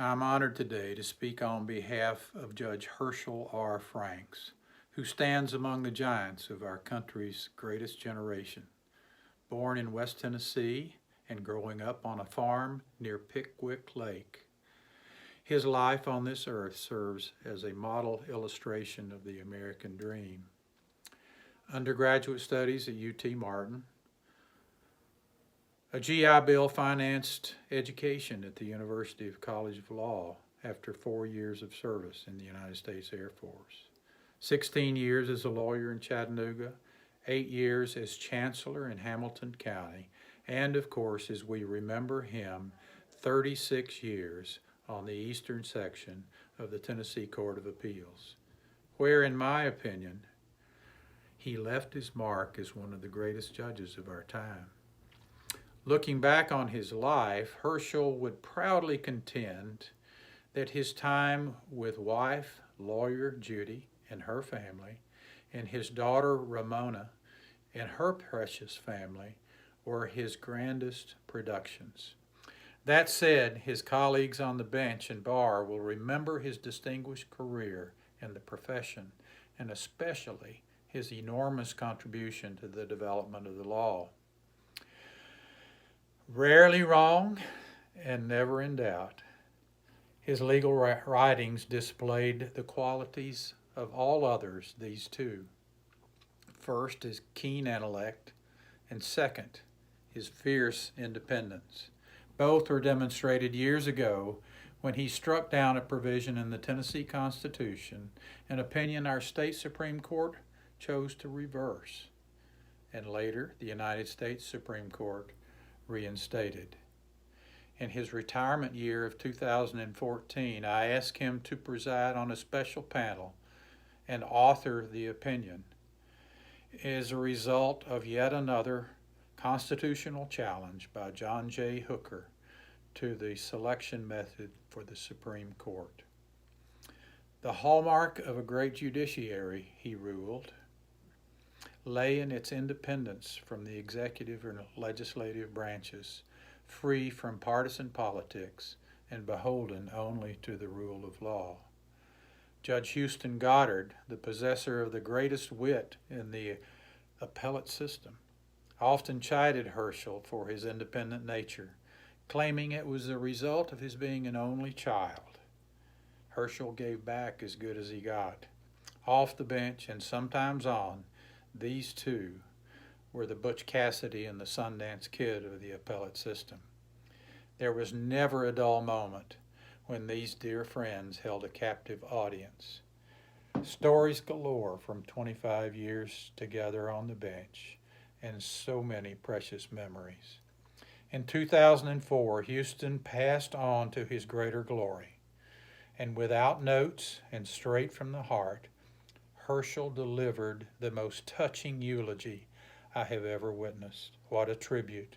I'm honored today to speak on behalf of Judge Herschel R. Franks, who stands among the giants of our country's greatest generation. Born in West Tennessee and growing up on a farm near Pickwick Lake, his life on this earth serves as a model illustration of the American dream. Undergraduate studies at UT Martin, a GI Bill financed education at the University of College of Law after 4 years of service in the United States Air Force. 16 years as a lawyer in Chattanooga, 8 years as chancellor in Hamilton County, and of course, as we remember him, 36 years on the eastern section of the Tennessee Court of Appeals, where, in my opinion, he left his mark as one of the greatest judges of our time. Looking back on his life, Herschel would proudly contend that his time with wife, lawyer Judy, and her family, and his daughter Ramona and her precious family were his grandest productions. That said, his colleagues on the bench and bar will remember his distinguished career in the profession, and especially his enormous contribution to the development of the law. Rarely wrong and never in doubt, his legal writings displayed the qualities of all others, these two. First, his keen intellect, and second, his fierce independence. Both were demonstrated years ago when he struck down a provision in the Tennessee Constitution, an opinion our state Supreme Court chose to reverse, and later the United States Supreme Court reinstated. In his retirement year of 2014, I asked him to preside on a special panel and author the opinion. As a result of yet another constitutional challenge by John J. Hooker to the selection method for the Supreme Court. The hallmark of a great judiciary, he ruled, lay in its independence from the executive and legislative branches, free from partisan politics and beholden only to the rule of law. Judge Houston Goddard, the possessor of the greatest wit in the appellate system, often chided Herschel for his independent nature, claiming it was the result of his being an only child. Herschel gave back as good as he got. Off the bench and sometimes on, these two were the Butch Cassidy and the Sundance Kid of the appellate system. There was never a dull moment when these dear friends held a captive audience. Stories galore from 25 years together on the bench, and so many precious memories. In 2004, Houston passed on to his greater glory, and without notes and straight from the heart, Herschel delivered the most touching eulogy I have ever witnessed. What a tribute.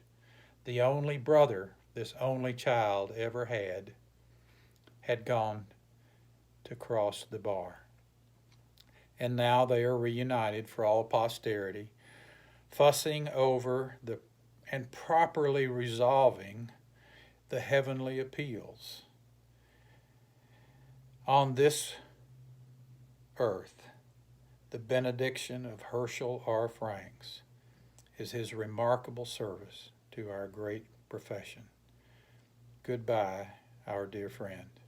The only brother this only child ever had gone to cross the bar. And now they are reunited for all posterity, fussing over and properly resolving the heavenly appeals. On this earth, the benediction of Herschel R. Franks is his remarkable service to our great profession. Goodbye, our dear friend.